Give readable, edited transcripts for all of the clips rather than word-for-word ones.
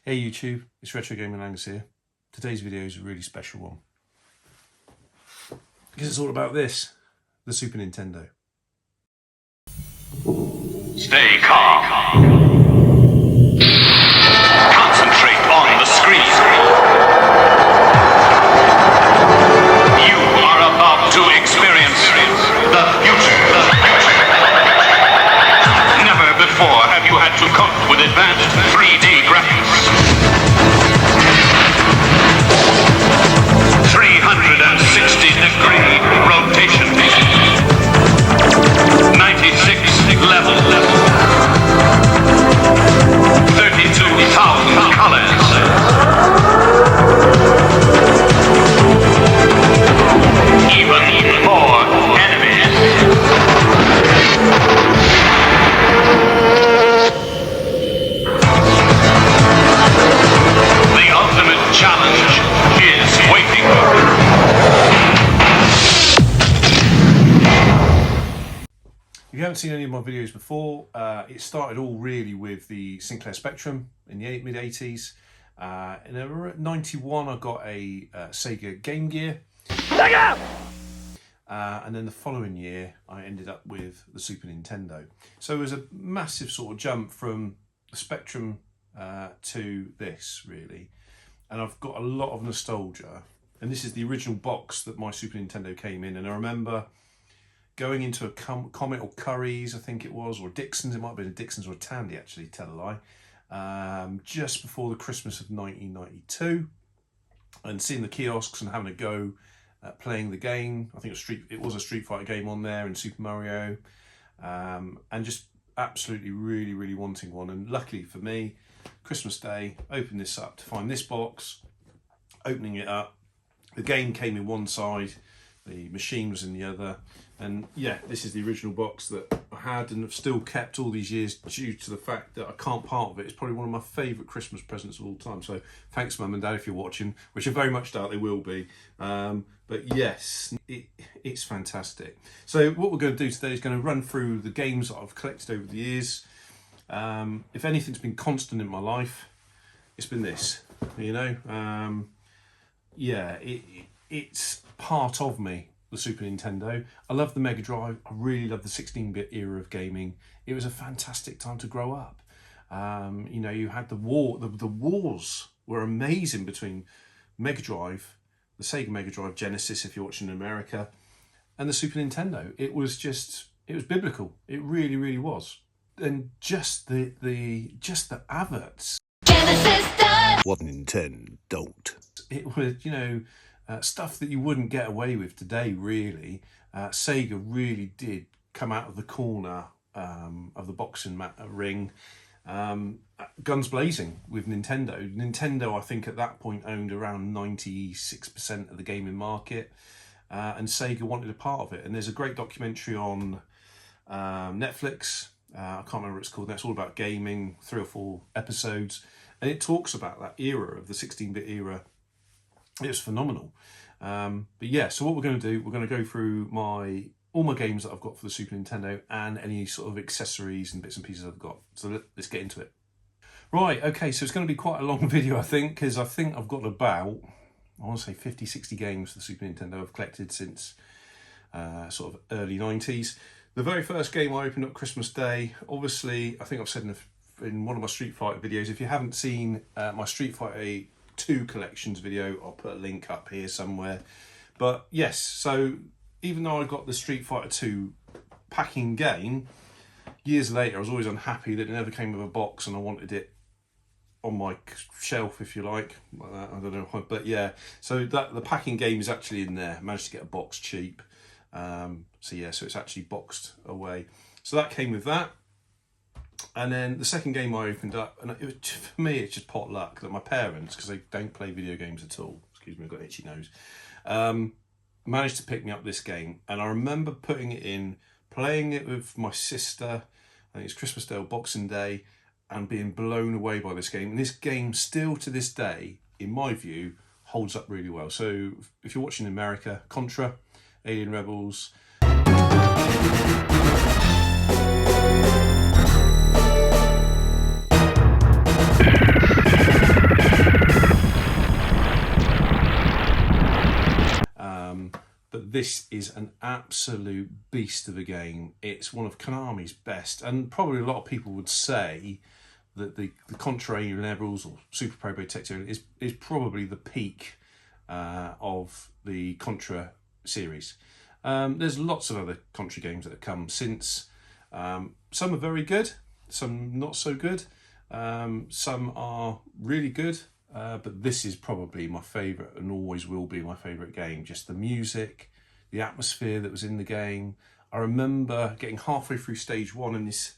Hey YouTube, it's Retrogaming Angus here. Today's video is a really special one because it's all about this, the Super Nintendo. Stay calm. Concentrate on the screen. You are about to experience the future. Never before have you had to cope with advanced 3D graphics. 360-degree rotation. 96 level. 32,000 colors. Even more enemies. The ultimate challenge is waiting. If you haven't seen any of my videos before, it started all really with the Sinclair Spectrum in the mid-80s. In 91 I got a Sega Game Gear. And then the following year I ended up with the Super Nintendo. So it was a massive sort of jump from the Spectrum to this really. And I've got a lot of nostalgia. And this is the original box that my Super Nintendo came in. And I remember going into a Comet or Curry's, I think it was, or Dixon's. It might have been a Dixon's or a Tandy, actually, tell a lie. Just before the Christmas of 1992. And seeing the kiosks and having a go at playing the game. I think it was a Street Fighter game on there and Super Mario. And just absolutely really wanting one. And luckily for me, Christmas Day, opened this up to find this box. Opening it up, the game came in one side, the machine was in the other. And yeah, this is the original box that I had and have still kept all these years due to the fact that I can't part of it. It's probably one of my favourite Christmas presents of all time. So thanks, Mum and Dad, if you're watching, which I very much doubt they will be. But yes, it's fantastic. So what we're going to do today is going to run through the games that I've collected over the years. If anything's been constant in my life, it's been this, you know. Yeah, it's part of me, the Super Nintendo. I love the Mega Drive. I really love the 16-bit era of gaming. It was a fantastic time to grow up. You know, you had the wars were amazing between Mega Drive, the Sega Mega Drive Genesis, if you're watching in America, and the Super Nintendo. It was biblical. It really was. And just the adverts. Genesis does. What Nintendo don't. It was, you know, stuff that you wouldn't get away with today, really. Sega really did come out of the corner of the boxing ring. Guns blazing with Nintendo. Nintendo, I think, at that point owned around 96% of the gaming market. And Sega wanted a part of it. And there's a great documentary on Netflix. I can't remember what it's called. That's all about gaming, 3 or 4 episodes. And it talks about that era of the 16-bit era. It was phenomenal. But yeah, so what we're going to do, we're going to go through all my games that I've got for the Super Nintendo and any sort of accessories and bits and pieces I've got. So let's get into it. Right, okay, so it's going to be quite a long video, I think, because I think I've got about, I want to say 50, 60 games for the Super Nintendo I've collected since sort of early 90s. The very first game I opened up Christmas Day, obviously, I think I've said in one of my Street Fighter videos, if you haven't seen my Street Fighter 2 collections video, I'll put a link up here somewhere. But yes, so even though I got the Street Fighter 2 packing game, years later I was always unhappy that it never came with a box and I wanted it on my shelf, if you like that, I don't know, but yeah, so that the packing game is actually in there. I managed to get a box cheap. So yeah, so it's actually boxed away. So that came with that. And then the second game I opened up, and it was, for me, it's just pot luck that my parents, because they don't play video games at all, excuse me, I've got an itchy nose, managed to pick me up this game. And I remember putting it in, playing it with my sister, I think it's Christmas Day or Boxing Day, and being blown away by this game. And this game still to this day, in my view, holds up really well. So if you're watching in America, Contra, Alien Rebels, this is an absolute beast of a game. It's one of Konami's best, and probably a lot of people would say that the Contra Alien Rebels or Super Probotector is probably the peak of the Contra series. There's lots of other Contra games that have come since. Some are very good, some not so good, some are really good, but this is probably my favourite and always will be my favourite game. Just the music, the atmosphere that was in the game. I remember getting halfway through stage 1 and this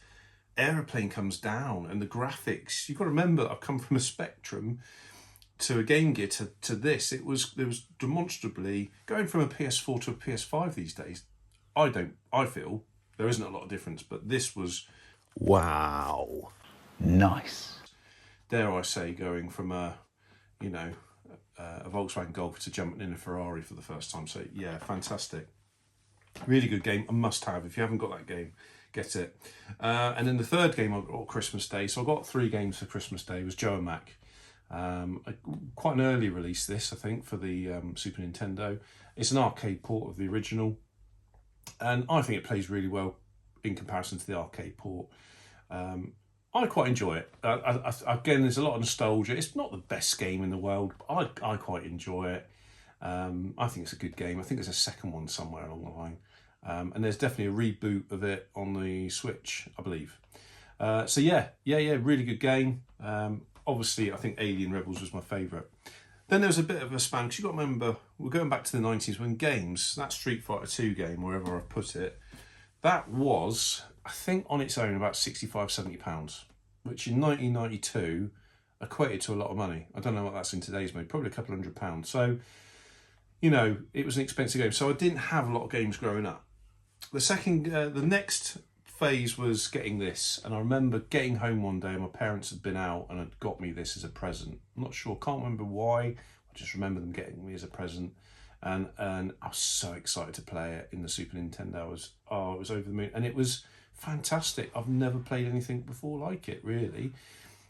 aeroplane comes down, and the graphics, you've got to remember I've come from a Spectrum to a Game Gear to this. There was demonstrably, going from a PS4 to a PS5 these days, I feel there isn't a lot of difference, but this was, Wow. Nice. dare I say, going from a Volkswagen Golf to jumping in a Ferrari for the first time. So yeah, fantastic. Really good game, a must have. If you haven't got that game, get it. And then the third game I got on Christmas Day, so I got 3 games for Christmas Day, was Joe and Mac. Quite an early release this, I think, for the Super Nintendo. It's an arcade port of the original, and I think it plays really well in comparison to the arcade port. I quite enjoy it. Again, there's a lot of nostalgia. It's not the best game in the world, but I quite enjoy it. I think it's a good game. I think there's a second one somewhere along the line. And there's definitely a reboot of it on the Switch, I believe. So yeah, really good game. Obviously, I think Alien Rebels was my favourite. Then there was a bit of a span, because you've got to remember, we're going back to the 90s when games, that Street Fighter 2 game, wherever I've put it, that was, I think, on its own about £65–70, which in 1992 equated to a lot of money. I don't know what that's in today's money, probably a couple £100. So, it was an expensive game. So I didn't have a lot of games growing up. The next phase was getting this, and I remember getting home one day and my parents had been out and had got me this as a present. I'm not sure, can't remember why, I just remember them getting me as a present, and I was so excited to play it in the Super Nintendo. It was over the moon, and it was fantastic. I've never played anything before like it, really,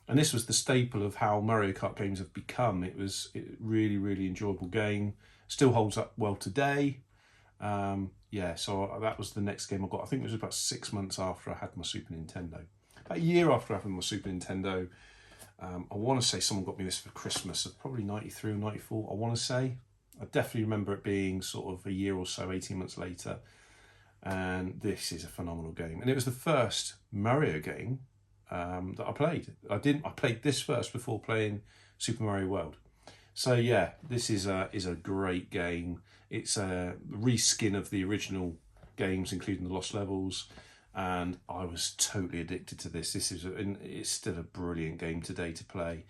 and this was the staple of how Mario Kart games have become. It was a really, really enjoyable game, still holds up well today. So that was the next game I got. I think it was about 6 months after I had my Super Nintendo. About a year after having my Super Nintendo, I want to say someone got me this for Christmas, probably 93 or 94, I want to say. I definitely remember it being sort of a year or so, 18 months later. And this is a phenomenal game. And it was the first Mario game that I played. I played this first before playing Super Mario World. So yeah, this is a great game. It's a reskin of the original games, including the Lost Levels, and I was totally addicted to this. It's still a brilliant game today to play.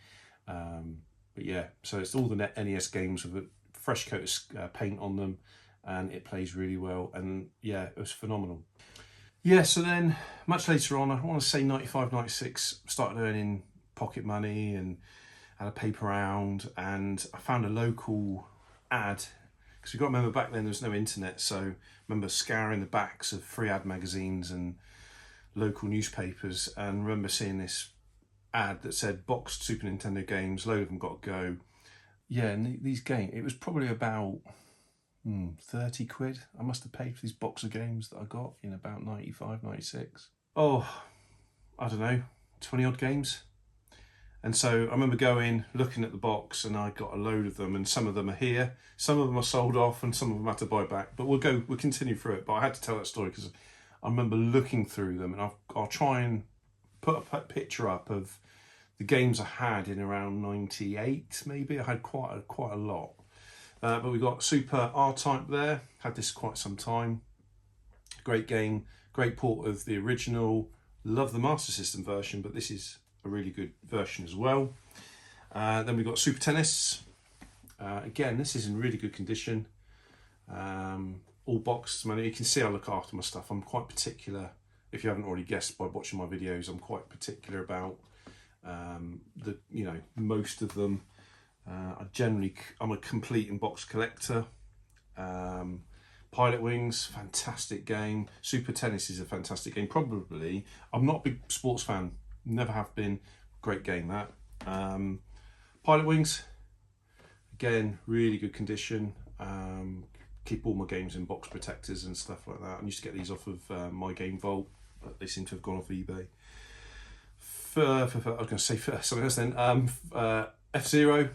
But yeah, so it's all the NES games with a fresh coat of paint on them, and it plays really well. And yeah, it was phenomenal. Yeah, so then much later on, I want to say 95, 96, started earning pocket money and had a paper round, and I found a local ad, because you've got to remember back then there was no internet, so I remember scouring the backs of free ad magazines and local newspapers, and remember seeing this ad that said boxed Super Nintendo games, load of them got to go. Yeah, and these games, it was probably about 30 quid I must have paid for these box of games that I got in about 95, 96. Oh, I don't know, 20 odd games. And so I remember looking at the box, and I got a load of them, and some of them are here, some of them are sold off, and some of them I had to buy back. But we'll continue through it. But I had to tell that story because I remember looking through them, and I'll try and put a picture up of the games I had in around 98, maybe. I had quite a lot. But we got Super R-Type there, had this quite some time. Great game, great port of the original. Love the Master System version, but this is a really good version as well. Then we got Super Tennis. Again, this is in really good condition. All boxed money. You can see I look after my stuff. I'm quite particular. If you haven't already guessed by watching my videos, I'm quite particular about most of them. I'm a complete in box collector. Pilot Wings, fantastic game. Super Tennis is a fantastic game. Probably, I'm not a big sports fan. Never have been. Great game that. Pilot Wings, again, really good condition. keep all my games in box protectors and stuff like that. I used to get these off of My Game Vault, but they seem to have gone off eBay. I was going to say something else then. F-Zero,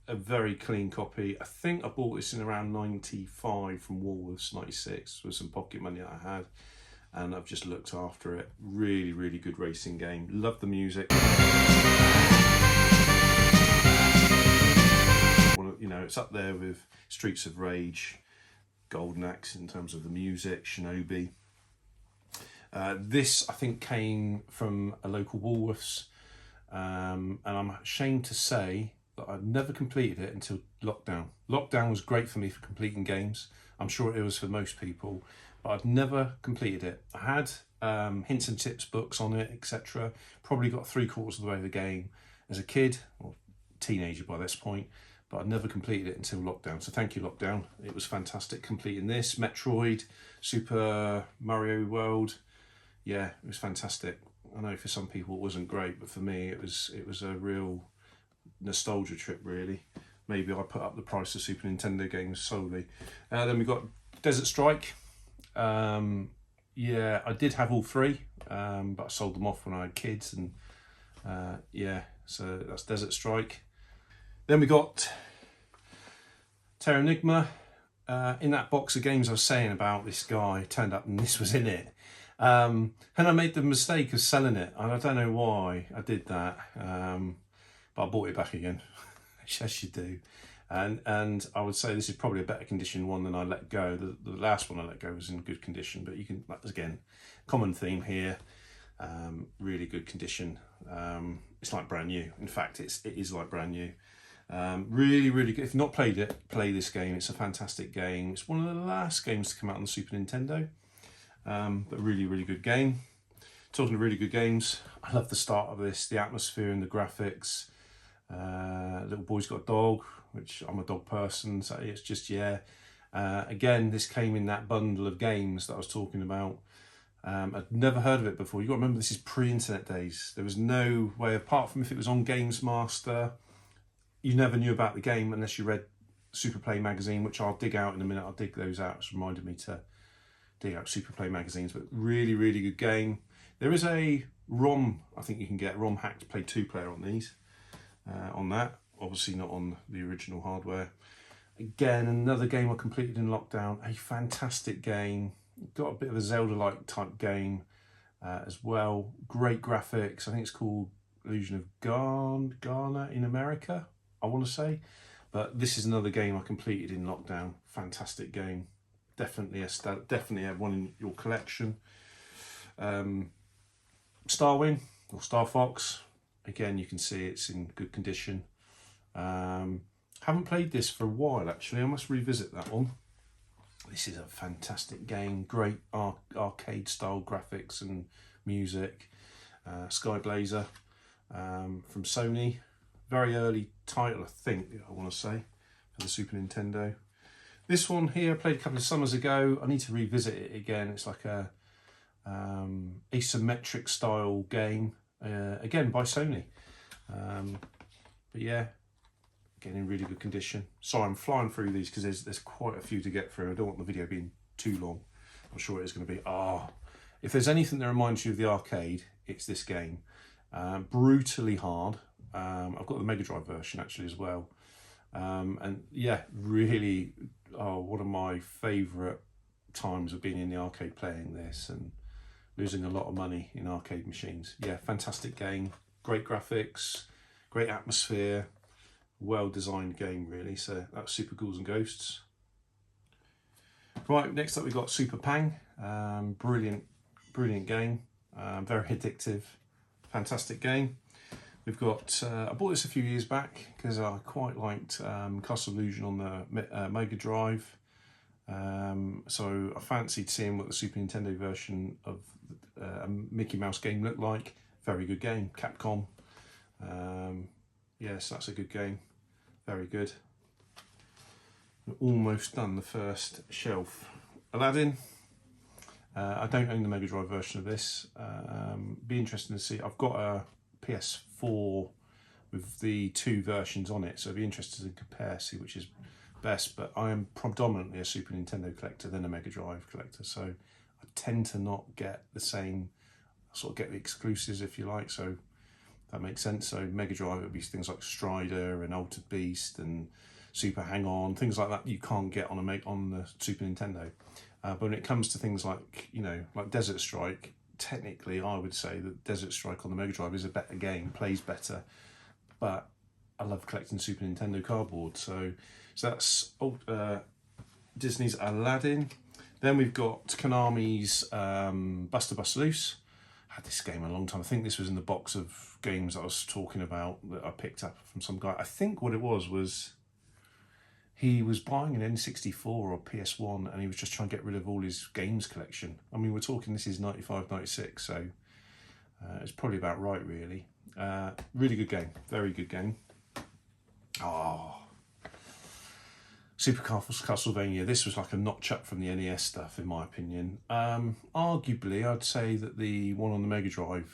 a very clean copy. I think I bought this in around 95 from Woolworths, 96, with some pocket money that I had. And I've just looked after it. Really, really good racing game. Love the music. You know, it's up there with Streets of Rage, Golden Axe in terms of the music, Shinobi. This, I think, came from a local Woolworths. And I'm ashamed to say that I've never completed it until lockdown. Lockdown was great for me for completing games. I'm sure it was for most people, but I've never completed it. I had hints and tips books on it, etc. Probably got 3/4 of the way of the game as a kid, or teenager by this point, but I'd never completed it until lockdown. So thank you, lockdown. It was fantastic completing this. Metroid, Super Mario World. Yeah, it was fantastic. I know for some people it wasn't great, but for me it was a real nostalgia trip, really. Maybe I put up the price of Super Nintendo games solely. Then we got Desert Strike. Yeah, I did have all three, but I sold them off when I had kids, and yeah, so that's Desert Strike. Then we got Terranigma. In that box of games I was saying about, this guy turned up and this was in it. And I made the mistake of selling it, and I don't know why I did that, but I bought it back again, as you do. And I would say this is probably a better condition one than I let go. The last one I let go was in good condition, but you can, again, common theme here, really good condition. It's like brand new. In fact, it is like brand new. Really, really good. If you've not played it, play this game. It's a fantastic game. It's one of the last games to come out on the Super Nintendo. But really, really good game. Talking of really good games, I love the start of this, the atmosphere and the graphics. Little boy's got a dog, which I'm a dog person, so it's just, yeah. Again, this came in that bundle of games that I was talking about. I'd never heard of it before. You've got to remember, this is pre-internet days. There was no way, apart from if it was on Games Master, you never knew about the game unless you read Super Play magazine, which I'll dig out in a minute. I'll dig those out. It's reminded me to dig out Super Play magazines, but really, really good game. There is a ROM, I think you can get, ROM hack to play 2-player on these, on that. Obviously not on the original hardware. Again, another game I completed in lockdown, a fantastic game. Got a bit of a Zelda-like type game as well. Great graphics. I think it's called Illusion of Ghana in America, I want to say. But this is another game I completed in lockdown. Fantastic game. Definitely have one in your collection. Starwing or Star Fox. Again, you can see it's in good condition. Haven't played this for a while, actually. I must revisit that one. This is a fantastic game. Great arcade style graphics and music. Sky Blazer from Sony. Very early title, I think, I want to say, for the Super Nintendo. This one here I played a couple of summers ago. I need to revisit it again. It's like a asymmetric style game, again by Sony. But yeah, again in really good condition. Sorry, I'm flying through these because there's quite a few to get through. I don't want the video being too long. I'm sure it is going to be. If there's anything that reminds you of the arcade, it's this game. Brutally hard. I've got the Mega Drive version actually as well. And yeah, really, one of my favourite times of being in the arcade playing this and losing a lot of money in arcade machines. Yeah, fantastic game, great graphics, great atmosphere, well designed game really. So that's Super Ghouls and Ghosts. Right, next up we've got Super Pang. Brilliant game, very addictive, fantastic game. We've got, I bought this a few years back because I quite liked Castle Illusion on the Mega Drive. So I fancied seeing what the Super Nintendo version of a Mickey Mouse game looked like. Very good game, Capcom. Yes, that's a good game, very good. We're almost done the first shelf. Aladdin. I don't own the Mega Drive version of this. Be interesting to see. I've got a PS4 with the two versions on it, so I'd be interested to compare, see which is best, but I am predominantly a Super Nintendo collector than a Mega Drive collector, so I tend to not get the same, sort of get the exclusives if you like, so that makes sense. So Mega Drive would be things like Strider and Altered Beast and Super Hang-On, things like that you can't get on the Super Nintendo. But when it comes to things like, you know, like Desert Strike, technically I would say that Desert Strike on the Mega Drive is a better game, plays better, but I love collecting Super Nintendo cardboard. So that's Disney's Aladdin. Then we've got Konami's Buster Bust Loose. I had this game a long time. I think this was in the box of games that I was talking about that I picked up from some guy. I think what it was he was buying an N64 or PS1 and he was just trying to get rid of all his games collection. I mean, we're talking, this is 95, 96, so it's probably about right, really. Really good game, very good game. Oh, Super Castlevania. This was like a notch up from the NES stuff, in my opinion. Arguably, I'd say that the one on the Mega Drive,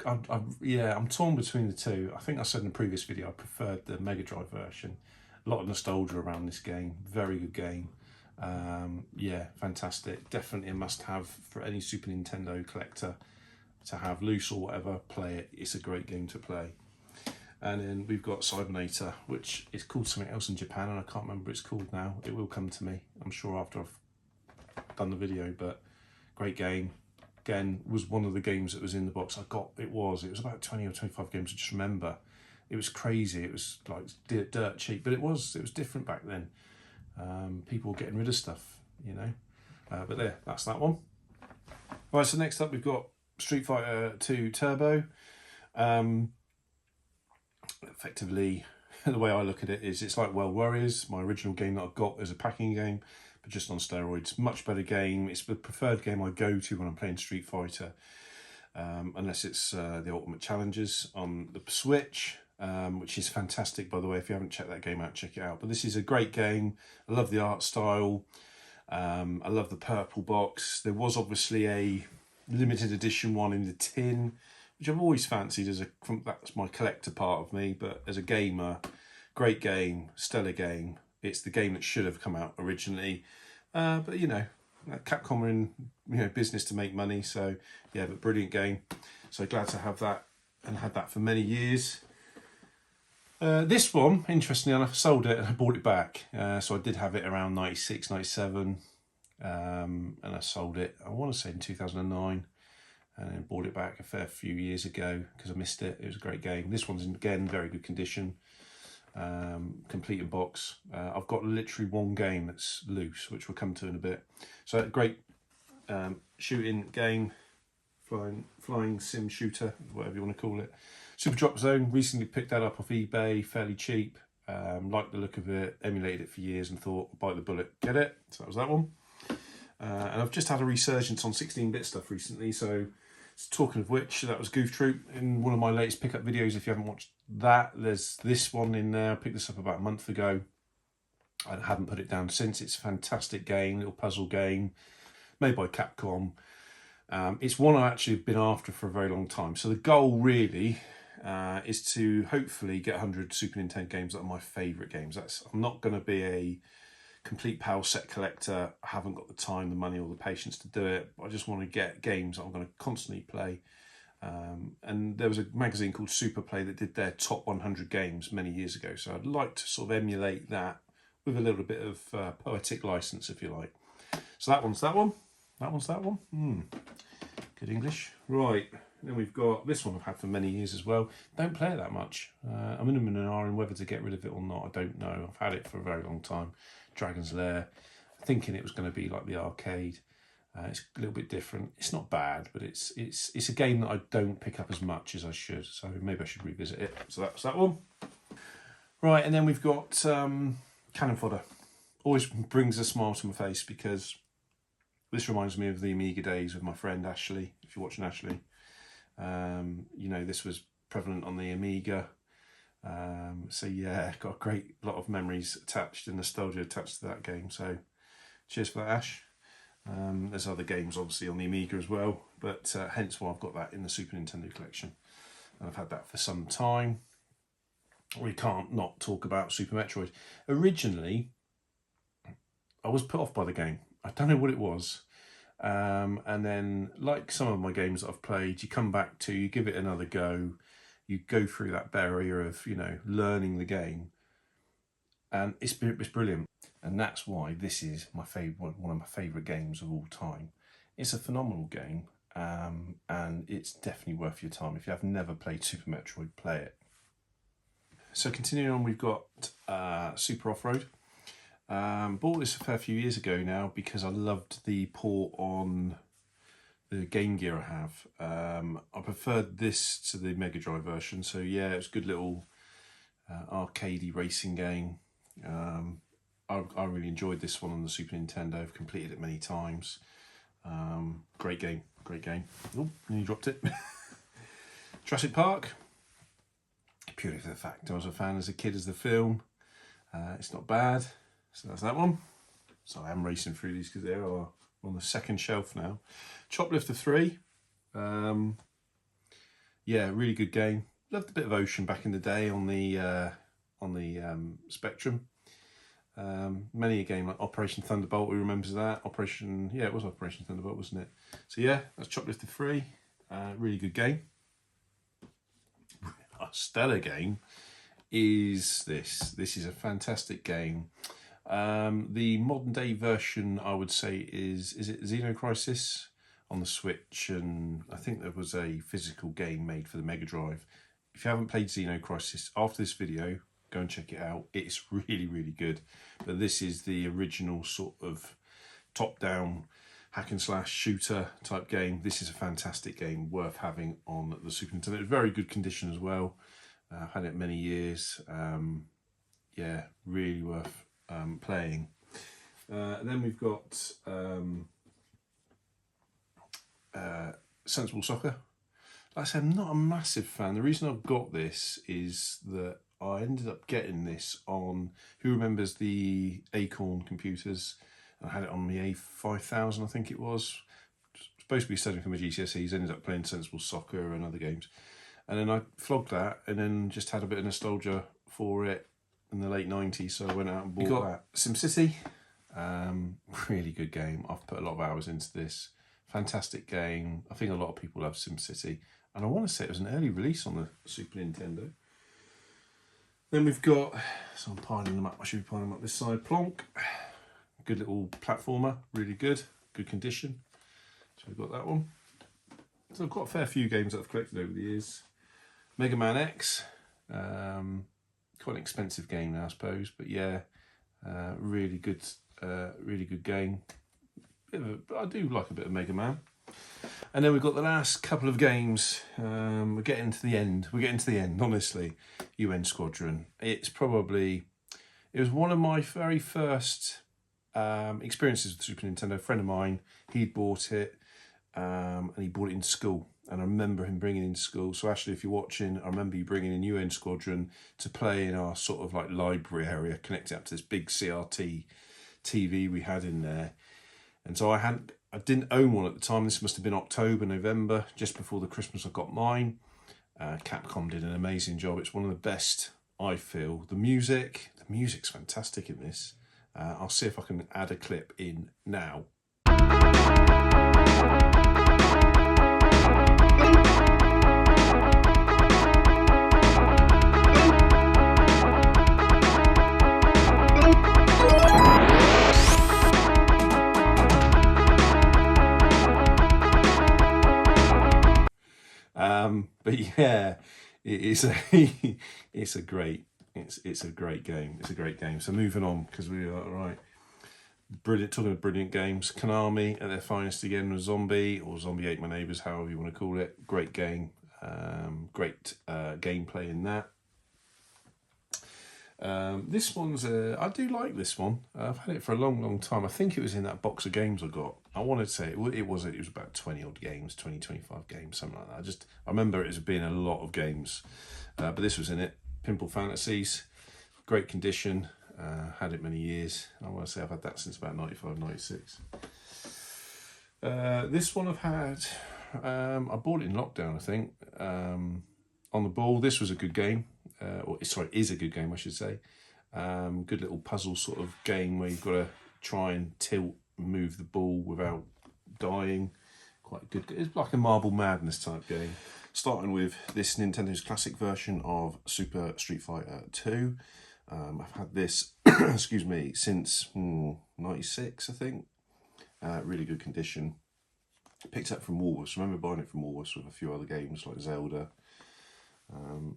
I'm torn between the two. I think I said in the previous video I preferred the Mega Drive version. A lot of nostalgia around this game. Very good game. Yeah, fantastic. Definitely a must-have for any Super Nintendo collector to have, loose or whatever. Play it. It's a great game to play. And then we've got Cybernator, which is called something else in Japan, and I can't remember what it's called now. It will come to me, I'm sure, after I've done the video, but great game. Again, was one of the games that was in the box. It was about 20 or 25 games, I just remember. It was crazy, it was like dirt cheap, but it was different back then. People were getting rid of stuff, you know. But there, that's that one. Right, so next up we've got Street Fighter 2 Turbo. Effectively, the way I look at it is it's like World Warriors, my original game that I got as a packing game, but just on steroids. Much better game. It's the preferred game I go to when I'm playing Street Fighter, unless it's the Ultimate Challengers on the Switch, which is fantastic, by the way. If you haven't checked that game out, check it out. But this is a great game. I love the art style. I love the purple box. There was obviously a limited edition one in the tin, which I've always fancied that's my collector part of me, but as a gamer, great game, stellar game. It's the game that should have come out originally, but you know, Capcom are in business to make money, so yeah, but brilliant game. So glad to have that, and had that for many years. This one, interestingly enough, I sold it and I bought it back. So I did have it around 96, 97, and I sold it, I want to say in 2009. And then bought it back a fair few years ago because I missed it. It was a great game. This one's, again, very good condition. Complete in box. I've got literally one game that's loose, which we'll come to in a bit. So great shooting game, flying sim shooter, whatever you want to call it. Super Drop Zone, recently picked that up off eBay, fairly cheap. Liked the look of it, emulated it for years and thought, bite the bullet, get it. So that was that one. And I've just had a resurgence on 16-bit stuff recently, so talking of which, that was Goof Troop in one of my latest pickup videos. If you haven't watched that, there's this one in there. I picked this up about a month ago. I haven't put it down since. It's a fantastic game, little puzzle game, made by Capcom. It's one I actually have been after for a very long time. So the goal really is to hopefully get 100 Super Nintendo games that are my favourite games. I'm not going to be a complete PAL set collector. I haven't got the time, the money, or the patience to do it. I just want to get games that I'm going to constantly play. And there was a magazine called Super Play that did their top 100 games many years ago. So I'd like to sort of emulate that with a little bit of poetic license, if you like. So that one's that one. That one's that one. Good English. Right. Then we've got this one I've had for many years as well. Don't play it that much. I'm in a minority whether to get rid of it or not. I don't know. I've had it for a very long time. Dragon's Lair, thinking it was going to be like the arcade. It's a little bit different. It's not bad, but it's a game that I don't pick up as much as I should. So maybe I should revisit it. So that's that one. Right, and then we've got Cannon Fodder. Always brings a smile to my face because this reminds me of the Amiga days with my friend Ashley. If you're watching Ashley, this was prevalent on the Amiga. So yeah, got a great lot of memories attached and nostalgia attached to that game. So cheers for that, Ash. There's other games obviously on the Amiga as well, but hence why I've got that in the Super Nintendo collection. And I've had that for some time. we can't not talk about Super Metroid. Originally, I was put off by the game. I don't know what it was. And then, like some of my games that I've played, you come back to, you give it another go, you go through that barrier of, you know, learning the game, and it's brilliant. And that's why this is my favorite, one of my favorite games of all time. It's a phenomenal game, and it's definitely worth your time. If you have never played Super Metroid, play it. So continuing on, we've got Super Off-Road. Bought this a fair few years ago now because I loved the port on the Game Gear I have. I preferred this to the Mega Drive version, so yeah, it's a good little arcadey racing game. I really enjoyed this one on the Super Nintendo. I've completed it many times. Great game, great game. Oh, nearly dropped it. Jurassic Park, purely for the fact I was a fan as a kid as the film. It's not bad. So that's that one. So I am racing through these because they are on the second shelf now. Choplifter 3. Yeah, really good game. Loved a bit of Ocean back in the day on the Spectrum. Many a game like Operation Thunderbolt, who remembers that? It was Operation Thunderbolt, wasn't it? So yeah, that's Choplifter 3. Really good game. A stellar game is this. This is a fantastic game. The modern day version, I would say, is it Xenocrisis on the Switch, and I think there was a physical game made for the Mega Drive. If you haven't played Xenocrisis, after this video, go and check it out. It's really, really good. But this is the original sort of top-down hack and slash shooter type game. This is a fantastic game, worth having on the Super Nintendo. It's very good condition as well. I've had it many years. Yeah, really worth playing. Then we've got Sensible Soccer. Like I said, I'm not a massive fan. The reason I've got this is that I ended up getting this on, who remembers the Acorn computers? I had it on the A5000, I think it was. Supposed to be studying for my GCSEs, ended up playing Sensible Soccer and other games. And then I flogged that and then just had a bit of nostalgia for it in the late 90s, so I went out and bought that. SimCity, really good game. I've put a lot of hours into this. Fantastic game. I think a lot of people love SimCity, and I want to say it was an early release on the Super Nintendo. Then we've got, so I'm piling them up, I should be piling them up this side, Plonk. Good little platformer, really good condition. So we've got that one. So I've got a fair few games that I've collected over the years. Mega Man X, quite an expensive game now, I suppose, but yeah, really good game. I do like a bit of Mega Man. And then we've got the last couple of games. We're getting to the end. Honestly. UN Squadron. It was one of my very first experiences with the Super Nintendo. A friend of mine, he'd bought it, and he bought it in school. And I remember him bringing it in school. So Ashley, if you're watching, I remember you bringing in UN Squadron to play in our sort of like library area, connect it up to this big CRT TV we had in there. And so I didn't own one at the time. This must have been October, November, just before the Christmas I got mine. Capcom did an amazing job. It's one of the best, I feel. The music's fantastic in this. I'll see if I can add a clip in now. But yeah, it's a great game. It's a great game. So moving on, because we are right. Brilliant, talking of brilliant games. Konami at their finest again with Zombie, or Zombie Ate My Neighbours, however you want to call it. Great game. Great gameplay in that. This one's I do like this one. I've had it for a long time. I think it was in that box of games I got. I wanted to say it was about 20 odd games, 25 games, something like that. I remember it as being a lot of games, but this was in it. Pinball Fantasies, great condition. Had it many years. I want to say I've had that since about 95, 96. This one I've had, I bought it in lockdown, I think. on the ball. This was a good game, or sorry, is a good game, I should say. Good little puzzle sort of game where you've got to try and tilt, move the ball without dying. Quite good. It's like a Marble Madness type game. Starting with this Nintendo's classic version of Super Street Fighter 2. I've had this, excuse me, since 96, I think. Really good condition. Picked up from Woolworths. Remember buying it from Woolworths with a few other games like Zelda.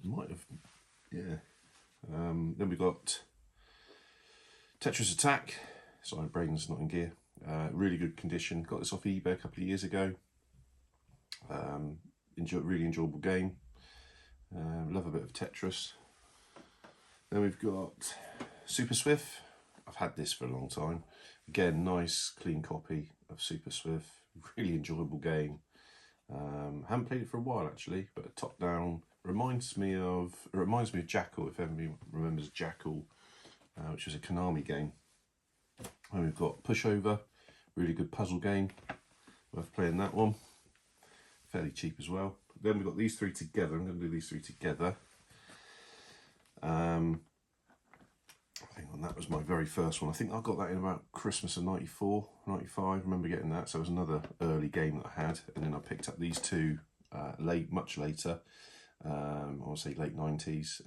Might have, yeah. Then we got Tetris Attack. Sorry, brain's not in gear. Really good condition. Got this off eBay a couple of years ago. Really enjoyable game. Love a bit of Tetris. Then we've got Super Swift. I've had this for a long time. Again, nice clean copy of Super Swift. Really enjoyable game. Haven't played it for a while actually, but top down reminds me of Jackal, if anybody remembers Jackal, which was a Konami game. And we've got Pushover, really good puzzle game, worth playing that one. Fairly cheap as well. Then we've got these three together. I'm going to do these three together. Hang on, that was my very first one. I think I got that in about Christmas of 94, 95. I remember getting that. So it was another early game that I had. And then I picked up these two much later. I want to say late 90s.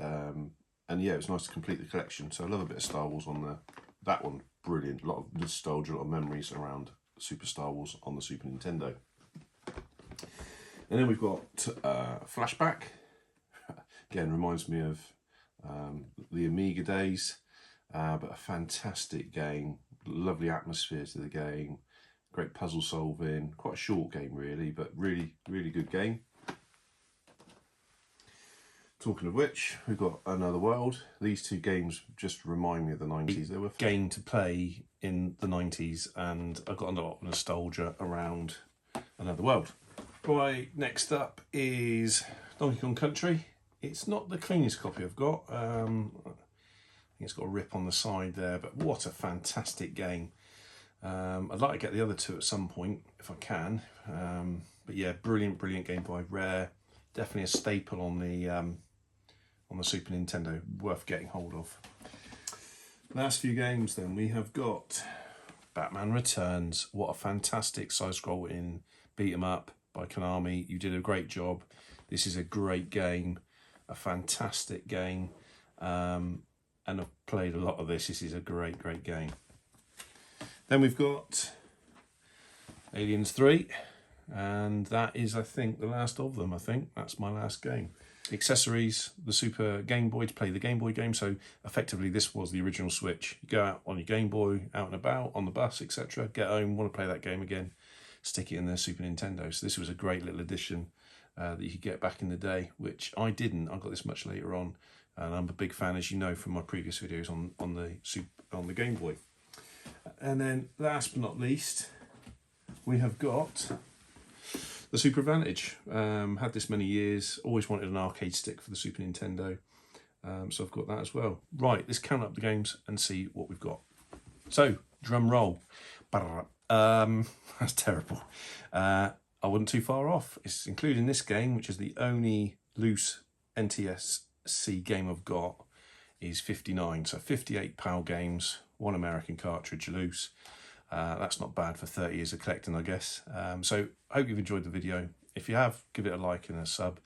And yeah, it was nice to complete the collection. So I love a bit of Star Wars on that one. Brilliant. A lot of nostalgia, a lot of memories around Super Star Wars on the Super Nintendo. And then we've got Flashback. Again, reminds me of the Amiga days, but a fantastic game. Lovely atmosphere to the game. Great puzzle solving. Quite a short game really, but really, really good game. Talking of which, we've got Another World. These two games just remind me of the 90s. They were a game to play in the 90s, and I've got a lot of nostalgia around Another World. Right, next up is Donkey Kong Country. It's not the cleanest copy I've got. I think it's got a rip on the side there, but what a fantastic game. I'd like to get the other two at some point if I can. But yeah, brilliant, brilliant game by Rare. Definitely a staple on the Super Nintendo, worth getting hold of. Last few games then, we have got Batman Returns. What a fantastic side-scrolling beat-em-up by Konami. You did a great job. This is a great game, a fantastic game, and I've played a lot of this. This is a great, great game. Then we've got Aliens 3, and that is, I think, the last of them. I think that's my last game. Accessories, the Super Game Boy to play the Game Boy game. So effectively this was the original Switch. You go out on your Game Boy, out and about, on the bus, etc. Get home, want to play that game again, stick it in the Super Nintendo. So this was a great little addition that you could get back in the day, which I didn't. I got this much later on, and I'm a big fan, as you know from my previous videos on the Game Boy. And then last but not least, we have got the Super Advantage. Had this many years, always wanted an arcade stick for the Super Nintendo, so I've got that as well. Right, let's count up the games and see what we've got. So, drum roll. That's terrible. I wasn't too far off. It's including this game, which is the only loose NTSC game I've got, is 59. So 58 PAL Games, one American cartridge loose. That's not bad for 30 years of collecting, I guess. So I hope you've enjoyed the video. If you have, give it a like and a sub,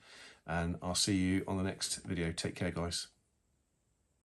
and I'll see you on the next video. Take care, guys.